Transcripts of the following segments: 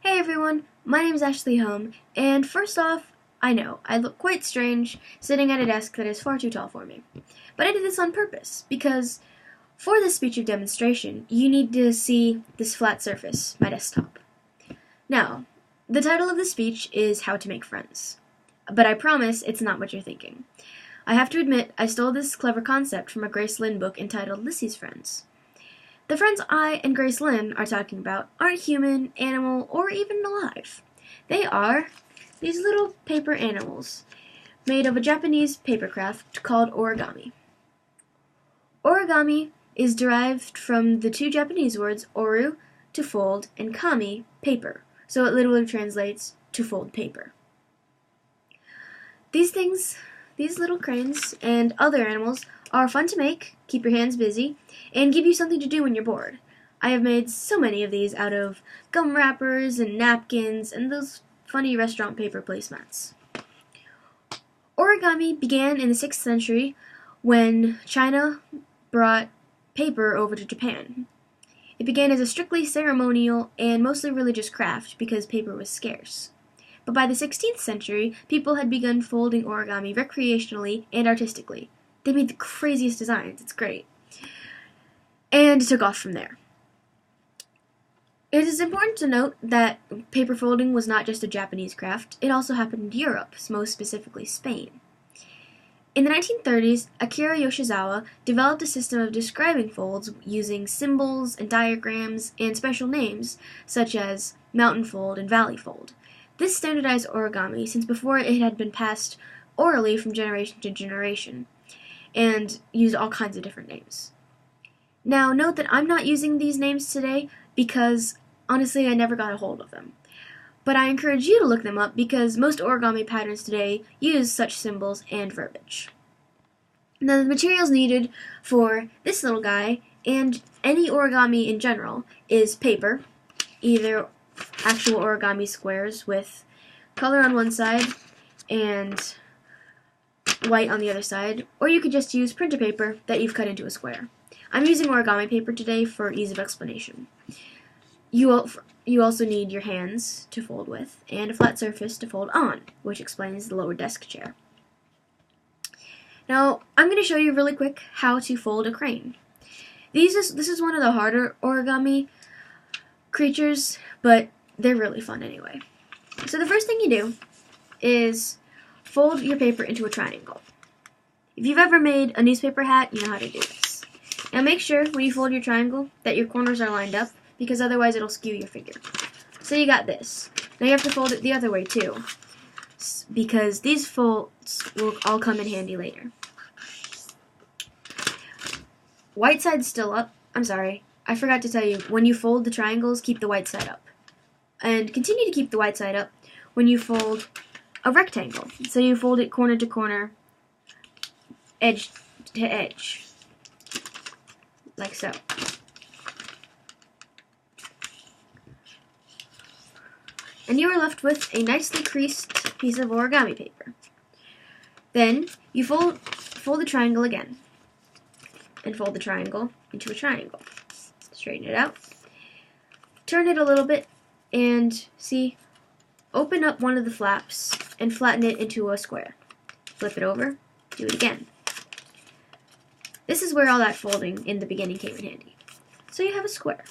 Hey everyone, my name is Ashley Home, and first off, I know, I look quite strange sitting at a desk that is far too tall for me. But I did this on purpose, because for this speech of demonstration, you need to see this flat surface, my desktop. Now, the title of the speech is How to Make Friends. But I promise it's not what you're thinking. I have to admit, I stole this clever concept from a Grace Lynn book entitled Lissy's Friends. The friends I and Grace Lynn are talking about aren't human, animal, or even alive. They are these little paper animals made of a Japanese paper craft called origami. Origami is derived from the two Japanese words oru, to fold, and kami, paper, so it literally translates to fold paper. These little cranes and other animals are fun to make, keep your hands busy, and give you something to do when you're bored. I have made so many of these out of gum wrappers and napkins and those funny restaurant paper placemats. Origami began in the 6th century when China brought paper over to Japan. It began as a strictly ceremonial and mostly religious craft because paper was scarce. But by the 16th century, people had begun folding origami recreationally and artistically. They made the craziest designs. It's great. And it took off from there. It is important to note that paper folding was not just a Japanese craft. It also happened in Europe, most specifically Spain. In the 1930s, Akira Yoshizawa developed a system of describing folds using symbols and diagrams and special names such as mountain fold and valley fold. This standardized origami since before it had been passed orally from generation to generation and used all kinds of different names. Now, note that I'm not using these names today because, honestly, I never got a hold of them. But I encourage you to look them up because most origami patterns today use such symbols and verbiage. Now, the materials needed for this little guy and any origami in general is paper, either actual origami squares with color on one side and white on the other side, or you could just use printer paper that you've cut into a square. I'm using origami paper today for ease of explanation. You also need your hands to fold with and a flat surface to fold on, which explains the lower desk chair. Now, I'm going to show you really quick how to fold a crane. This is one of the harder origami creatures, but they're really fun anyway. So the first thing you do is fold your paper into a triangle. If you've ever made a newspaper hat, you know how to do this. Now make sure when you fold your triangle that your corners are lined up because otherwise it'll skew your figure. So you got this. Now you have to fold it the other way too because these folds will all come in handy later. White side's still up. I'm sorry. I forgot to tell you, when you fold the triangles, keep the white side up. And continue to keep the white side up when you fold a rectangle. So you fold it corner to corner, edge to edge, like so. And you are left with a nicely creased piece of origami paper. Then you fold the triangle again, and fold the triangle into a triangle. Straighten it out. Turn it a little bit, and see, open up one of the flaps and flatten it into a square. Flip it over, do it again. This is where all that folding in the beginning came in handy. So you have a square.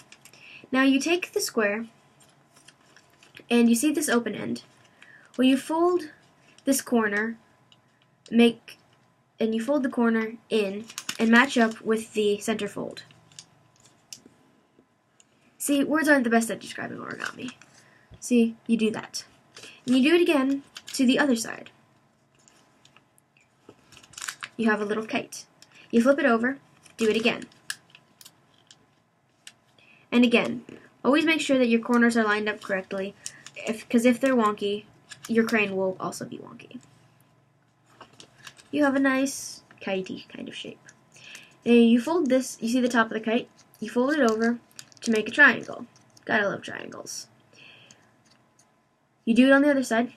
Now you take the square, and you see this open end. Well, you fold this corner, and you fold the corner in and match up with the center fold. See, words aren't the best at describing origami. See, you do that. And you do it again to the other side. You have a little kite. You flip it over, do it again. And again, always make sure that your corners are lined up correctly, because if they're wonky, your crane will also be wonky. You have a nice kitey kind of shape. Now you fold this, you see the top of the kite, you fold it over to make a triangle. Gotta love triangles. You do it on the other side.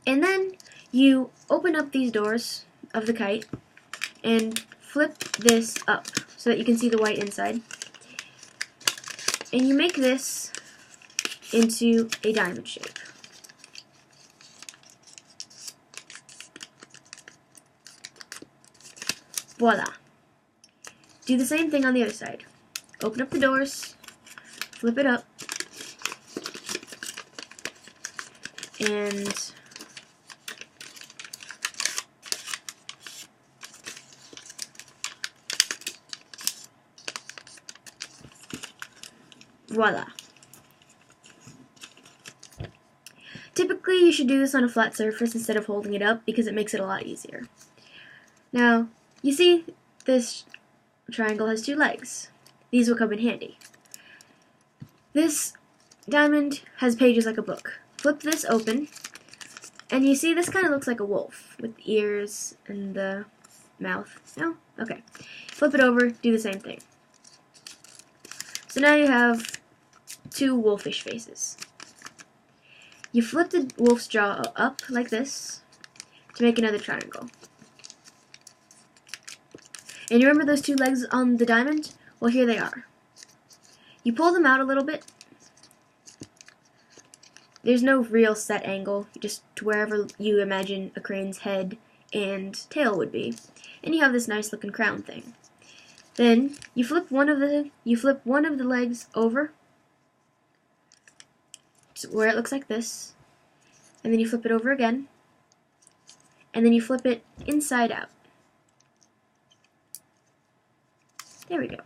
And then you open up these doors of the kite and flip this up so that you can see the white inside. And you make this into a diamond shape. Voila. Do the same thing on the other side. Open up the doors, flip it up, and voila. Typically, you should do this on a flat surface instead of holding it up because it makes it a lot easier. Now, you see this triangle has two legs. These will come in handy. This diamond has pages like a book. Flip this open, and you see this kind of looks like a wolf with the ears and the mouth. No? Okay. Flip it over, do the same thing. So now you have two wolfish faces. You flip the wolf's jaw up like this to make another triangle. And you remember those two legs on the diamond? Well, here they are. You pull them out a little bit. There's no real set angle, just to wherever you imagine a crane's head and tail would be. And you have this nice looking crown thing. Then you flip one of the legs over to where it looks like this. And then you flip it over again. And then you flip it inside out. There we go.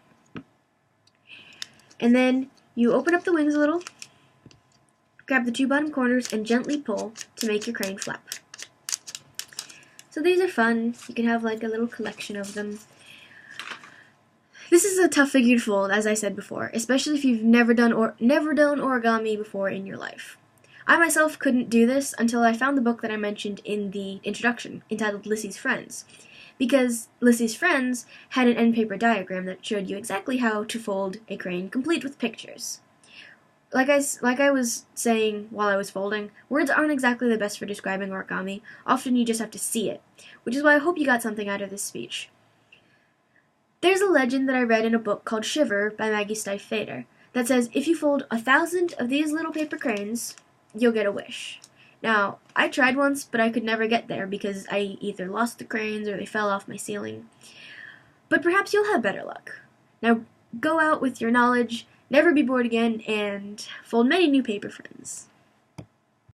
And then you open up the wings a little, grab the two bottom corners, and gently pull to make your crane flap. So these are fun. You can have like a little collection of them. This is a tough figure to fold, as I said before, especially if you've never done origami before in your life. I myself couldn't do this until I found the book that I mentioned in the introduction, entitled Lissy's Friends, because Lissy's Friends had an end paper diagram that showed you exactly how to fold a crane, complete with pictures. Like I was saying while I was folding, words aren't exactly the best for describing origami. Often you just have to see it, which is why I hope you got something out of this speech. There's a legend that I read in a book called Shiver by Maggie Stiefvater that says if you fold 1,000 of these little paper cranes, you'll get a wish. Now, I tried once, but I could never get there because I either lost the cranes or they fell off my ceiling. But perhaps you'll have better luck. Now, go out with your knowledge, never be bored again, and fold many new paper friends.